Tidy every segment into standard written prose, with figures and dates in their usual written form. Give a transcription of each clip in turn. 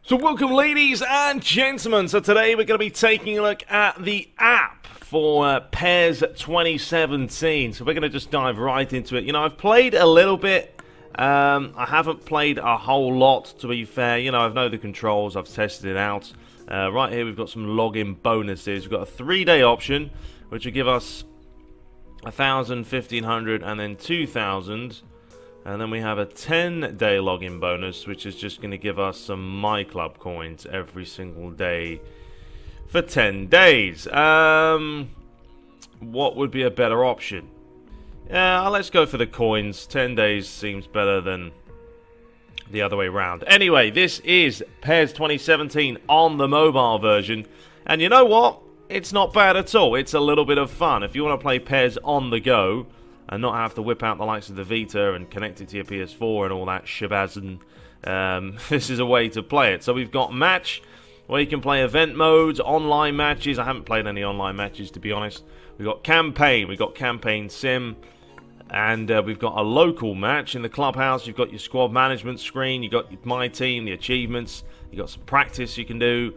So welcome, ladies and gentlemen. So today we're going to be taking a look at the app for PES 2017. So we're going to just dive right into it. You know, I've played a little bit. I haven't played a whole lot, to be fair. You know, I've known the controls. I've tested it out. Right here we've got some login bonuses. We've got a 3-day option, which will give us 1,000, 1,500, and then 2,000. And then we have a 10-day login bonus, which is just going to give us some My Club coins every single day for 10 days. What would be a better option? Yeah, let's go for the coins. 10 days seems better than the other way around. Anyway, this is PES 2017 on the mobile version. And you know what? It's not bad at all. It's a little bit of fun. If you want to play PES on the go and not have to whip out the likes of the Vita and connect it to your PS4 and all that shabazz, this is a way to play it. So we've got match, where you can play event modes, online matches. I haven't played any online matches, to be honest. We've got campaign, we've got campaign sim, and we've got a local match. In the clubhouse, you've got your squad management screen, you've got my team, the achievements, you've got some practice you can do,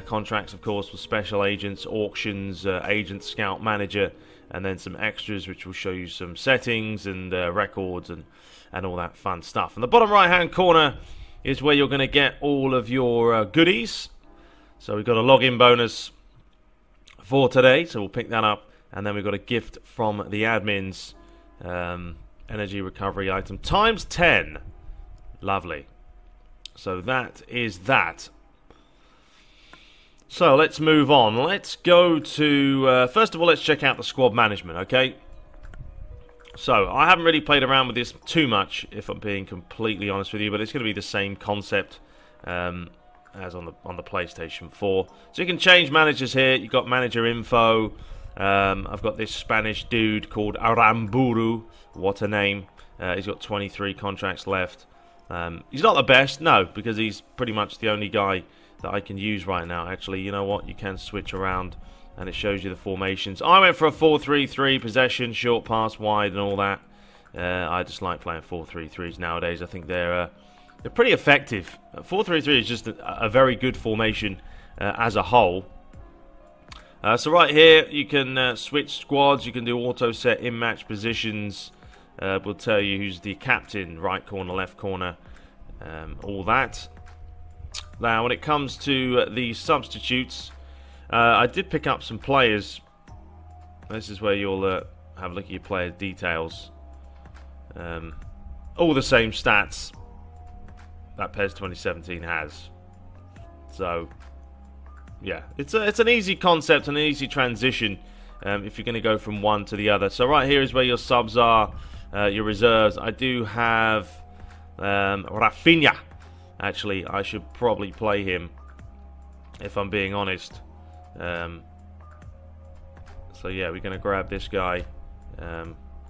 contracts, of course, with special agents, auctions, agent, scout, manager, and then some extras which will show you some settings and records and all that fun stuff. And the bottom right hand corner is where you're going to get all of your goodies. So we've got a login bonus for today, so we'll pick that up. And then we've got a gift from the admins, energy recovery item times 10. Lovely. So that is that. So let's move on. Let's go to, first of all, let's check out the squad management, okay? So I haven't really played around with this too much, if I'm being completely honest with you, but it's going to be the same concept as on the PlayStation 4. So you can change managers here. You've got manager info. I've got this Spanish dude called Aramburu. What a name. He's got 23 contracts left. He's not the best, no, because he's pretty much the only guy that I can use right now. Actually, you know what? You can switch around and it shows you the formations. I went for a 4-3-3, possession, short pass, wide, and all that. I just like playing 4-3-3s nowadays. I think they're pretty effective. 4-3-3 is just a very good formation as a whole. So right here, you can switch squads. You can do auto set in match positions. We'll tell you who's the captain, right corner, left corner, all that. Now, when it comes to the substitutes, I did pick up some players. This is where you'll have a look at your player details. All the same stats that PES 2017 has. So, yeah, it's an easy concept, an easy transition if you're going to go from one to the other. So right here is where your subs are, your reserves. I do have Rafinha. Actually, I should probably play him, if I'm being honest. So yeah, we're going to grab this guy,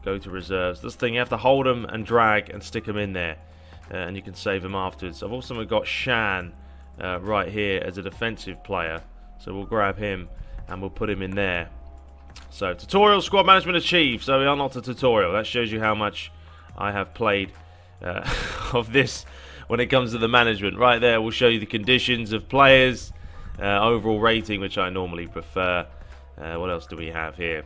go to reserves. This thing, you have to hold him and drag and stick him in there, and you can save him afterwards. I've also got Shan right here as a defensive player, so we'll grab him and we'll put him in there. So, tutorial, squad management achieved. So we unlocked a tutorial. That shows you how much I have played of this. When it comes to the management, right there will show you the conditions of players, overall rating, which I normally prefer. What else do we have here?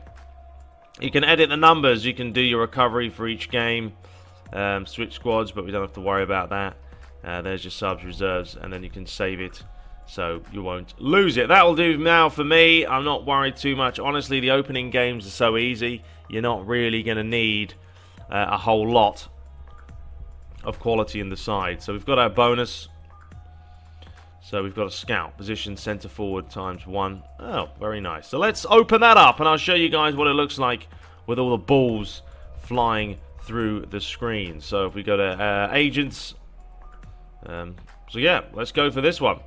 You can edit the numbers. You can do your recovery for each game, switch squads, but we don't have to worry about that. There's your subs, reserves, and then you can save it so you won't lose it. That will do now for me. I'm not worried too much. Honestly, the opening games are so easy. You're not really going to need a whole lot of quality in the side. So we've got our bonus. So we've got a scout position, center forward times 1. Oh, very nice. So let's open that up and I'll show you guys what it looks like with all the balls flying through the screen. So if we go to agents, so yeah, let's go for this one.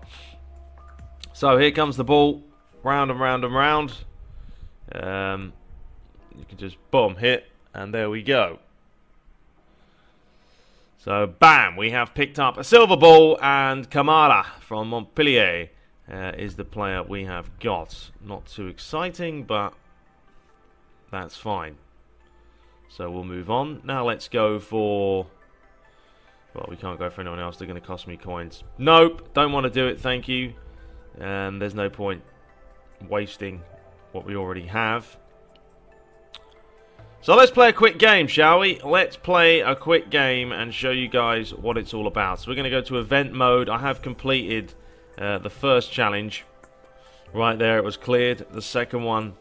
So here comes the ball, round and round and round. You can just boom, hit, and there we go. So, bam, we have picked up a silver ball, and Camara from Montpellier is the player we have got. Not too exciting, but that's fine. So we'll move on. Now let's go for Well, we can't go for anyone else. They're going to cost me coins. Nope, don't want to do it, thank you. There's no point wasting what we already have. So let's play a quick game, shall we? Let's play a quick game and show you guys what it's all about. So we're going to go to event mode. I have completed the first challenge. Right there, it was cleared. The second one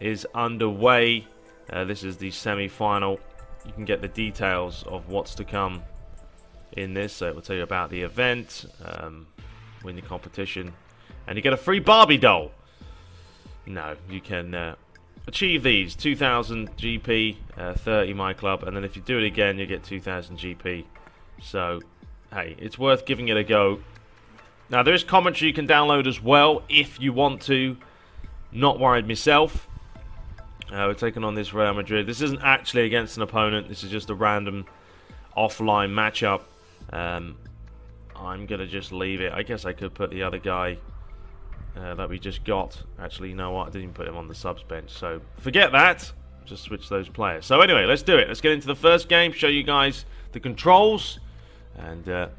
is underway. This is the semi-final. You can get the details of what's to come in this. So it will tell you about the event, win the competition, and you get a free Barbie doll. No, you can achieve these 2,000 GP, 30 my club, and then if you do it again, you get 2,000 GP. So, hey, it's worth giving it a go. Now, there is commentary you can download as well if you want to. Not worried myself. We're taking on this Real Madrid. This isn't actually against an opponent. This is just a random offline matchup. I'm going to just leave it. I guess I could put the other guy that we just got. Actually, you know what? I didn't even put him on the subs bench. So, forget that. Just switch those players. So, anyway, let's do it. Let's get into the first game. Show you guys the controls. And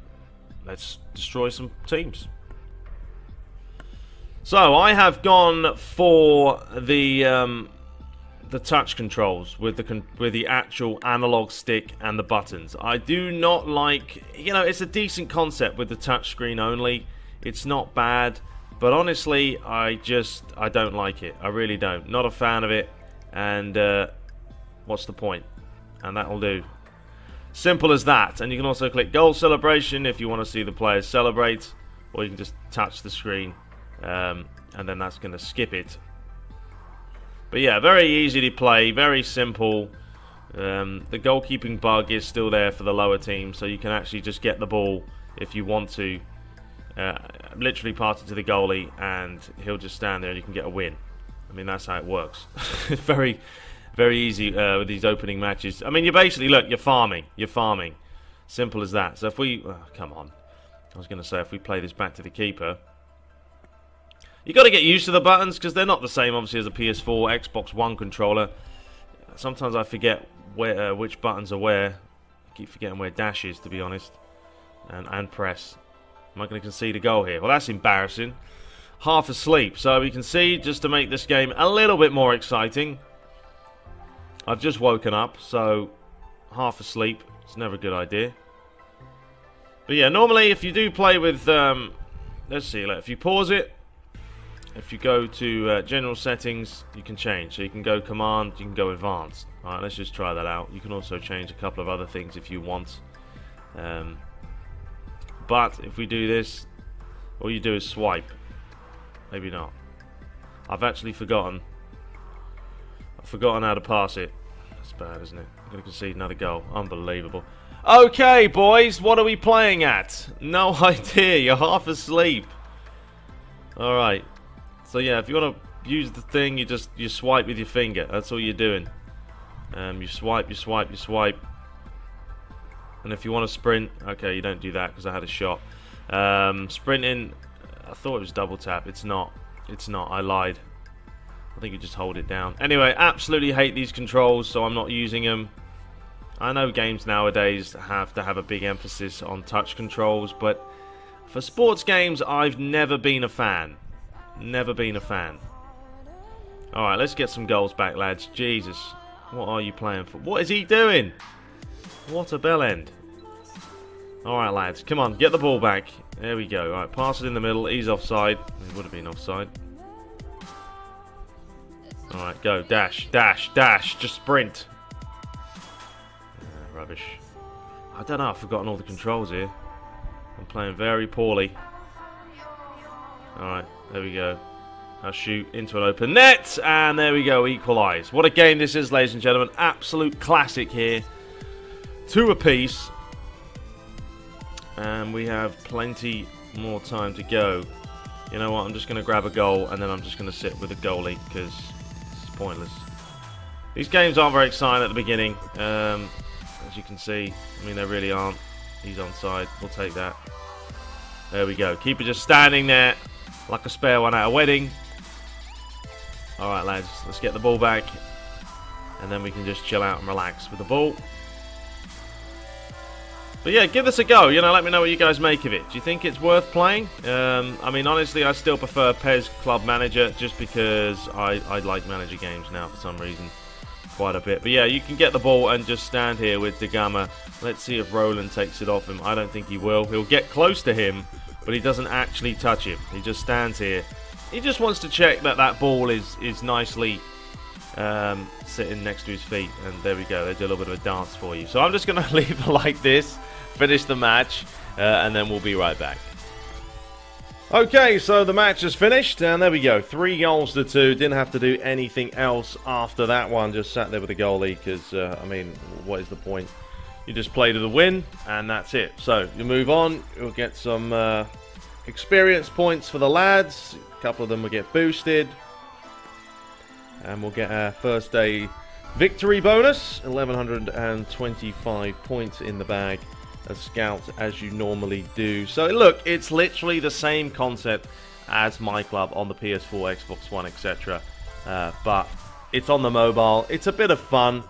let's destroy some teams. So, I have gone for the touch controls with the actual analog stick and the buttons. I do not like, it's a decent concept with the touch screen only. It's not bad, but honestly, I don't like it. I really don't. Not a fan of it. And what's the point? And that'll do. Simple as that. And you can also click goal celebration if you want to see the players celebrate, or you can just touch the screen, and then that's going to skip it. But yeah, very easy to play, very simple. The goalkeeping bug is still there for the lower team, so you can actually just get the ball if you want to. Literally pass it to the goalie, and he'll just stand there and you can get a win. I mean, that's how it works. It's very, very easy with these opening matches. I mean, you're basically, look, you're farming. You're farming. Simple as that. So if we... Oh, come on. I was going to say, if we play this back to the keeper... You've got to get used to the buttons, because they're not the same, obviously, as a PS4, Xbox One controller. Sometimes I forget where which buttons are where. I keep forgetting where dash is, to be honest. And press. Am I going to concede a goal here? Well, that's embarrassing. Half asleep. So we concede just to make this game a little bit more exciting. I've just woken up, so half asleep. It's never a good idea. But yeah, normally if you do play with... let's see, if you pause it, if you go to general settings, you can change. So you can go command, you can go advanced. Alright, let's just try that out. You can also change a couple of other things if you want. But if we do this, all you do is swipe. Maybe not. I've actually forgotten. I've forgotten how to pass it. That's bad, isn't it? I'm going to concede another goal. Unbelievable. Okay, boys, what are we playing at? No idea. You're half asleep. Alright. So yeah, if you want to use the thing, you swipe with your finger. That's all you're doing. You swipe, you swipe, you swipe. And if you want to sprint, okay, you don't do that because I had a shot. Sprinting, I thought it was double tap. It's not. It's not. I lied. I think you just hold it down. Anyway, absolutely hate these controls, so I'm not using them. I know games nowadays have to have a big emphasis on touch controls, but for sports games, I've never been a fan. Never been a fan. Alright, let's get some goals back, lads. Jesus. What are you playing for? What is he doing? What a bell end. Alright, lads. Come on, get the ball back. There we go. Alright, pass it in the middle. He's offside. He would have been offside. Alright, go. Dash, dash, dash. Just sprint. Rubbish. I don't know. I've forgotten all the controls here. I'm playing very poorly. Alright, there we go. I'll shoot into an open net, and there we go, equalise. What a game this is, ladies and gentlemen. Absolute classic here. 2 apiece. And we have plenty more time to go. You know what, I'm just going to grab a goal, and then I'm just going to sit with the goalie, because it's pointless. These games aren't very exciting at the beginning. As you can see, I mean, they really aren't. He's onside. We'll take that. There we go. Keeper just standing there like a spare one at a wedding. Alright, lads, let's get the ball back, and then we can just chill out and relax with the ball. But yeah, give this a go. You know, let me know what you guys make of it. Do you think it's worth playing? I mean, honestly, I still prefer PES Club Manager just because I like manager games now for some reason quite a bit. But yeah, you can get the ball and just stand here with Da Gama. Let's see if Roland takes it off him. I don't think he will. He'll get close to him, but he doesn't actually touch him. He just stands here. He just wants to check that that ball is nicely sitting next to his feet. And there we go. They do a little bit of a dance for you. So I'm just going to leave it like this. Finish the match, and then we'll be right back. Okay, so the match is finished, and there we go. 3 goals to 2. Didn't have to do anything else after that one. Just sat there with the goalie, because, I mean, what is the point? You just play to the win, and that's it. So, you move on. You'll get some experience points for the lads. A couple of them will get boosted. And we'll get our first day victory bonus. 1,125 points in the bag. A scout as you normally do. So look, it's literally the same concept as My Club on the PS4, Xbox One, etc. But it's on the mobile. It's a bit of fun.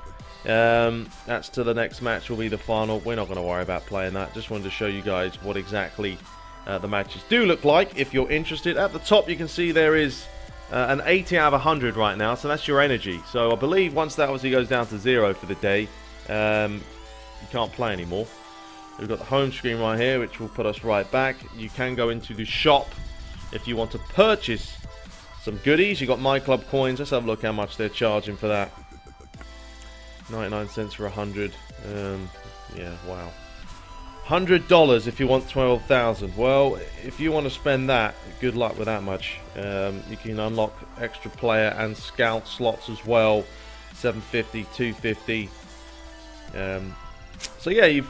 That's to the next match will be the final. We're not going to worry about playing that. Just wanted to show you guys what exactly the matches do look like if you're interested. At the top you can see there is an 80 out of 100 right now. So that's your energy. So I believe once that obviously goes down to 0 for the day, you can't play anymore. We've got the home screen right here, which will put us right back. You can go into the shop if you want to purchase some goodies. You've got My Club coins. Let's have a look how much they're charging for that. 99 cents for 100. Yeah, wow. $100 if you want 12,000. Well, if you want to spend that, good luck with that much. You can unlock extra player and scout slots as well. 750, 250. So yeah,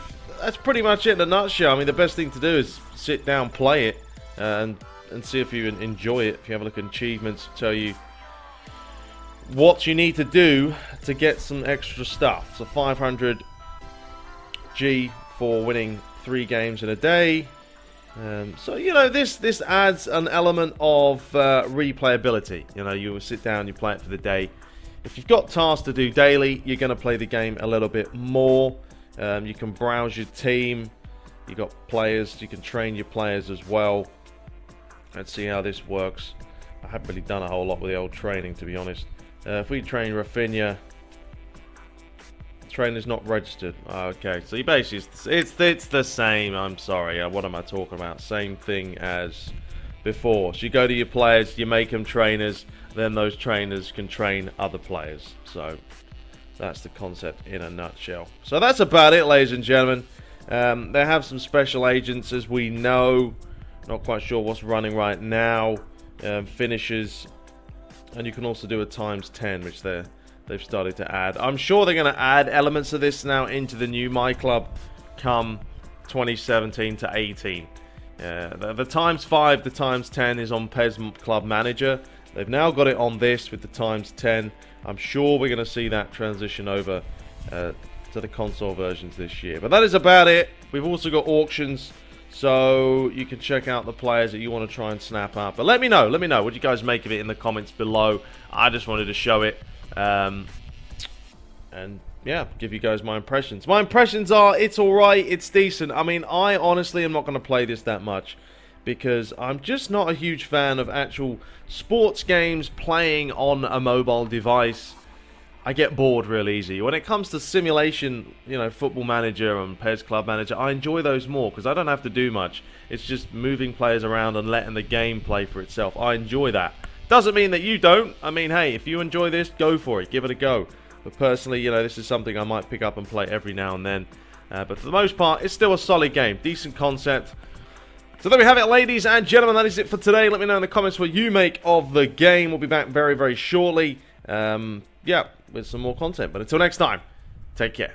that's pretty much it in a nutshell. I mean, the best thing to do is sit down, play it, and see if you enjoy it. If you have a look at achievements, tell you what you need to do to get some extra stuff. So 500 G for winning 3 games in a day. So you know, this adds an element of replayability. You know, you sit down, you play it for the day. If you've got tasks to do daily, you're going to play the game a little bit more. You can browse your team. You got players. You can train your players as well. Let's see how this works. I haven't really done a whole lot with the old training, to be honest. If we train Rafinha, trainer's not registered. Okay, so you basically it's the same. I'm sorry. What am I talking about? Same thing as before. So you go to your players, you make them trainers, then those trainers can train other players. So that's the concept in a nutshell. So that's about it, ladies and gentlemen. They have some special agents, as we know. Not quite sure what's running right now. Finishes, and you can also do a ×10, which they've started to add. I'm sure they're going to add elements of this now into the new My Club come 2017 to 18. The ×5, the ×10 is on PES Club Manager. They've now got it on this with the ×10. I'm sure we're going to see that transition over to the console versions this year. But that is about it. We've also got auctions, so you can check out the players that you want to try and snap up. But let me know what you guys make of it in the comments below. I just wanted to show it. And yeah, give you guys my impressions. My impressions are, it's alright, it's decent. I mean, I honestly am not going to play this that much, because I'm just not a huge fan of actual sports games playing on a mobile device. I get bored real easy. When it comes to simulation, you know, Football Manager and PES Club Manager, I enjoy those more, because I don't have to do much. It's just moving players around and letting the game play for itself. I enjoy that. Doesn't mean that you don't. I mean, hey, if you enjoy this, go for it. Give it a go. But personally, you know, this is something I might pick up and play every now and then. But for the most part, it's still a solid game. Decent concept. So there we have it, ladies and gentlemen. That is it for today. Let me know in the comments what you make of the game. We'll be back very, very shortly. Yeah, with some more content. But until next time, take care.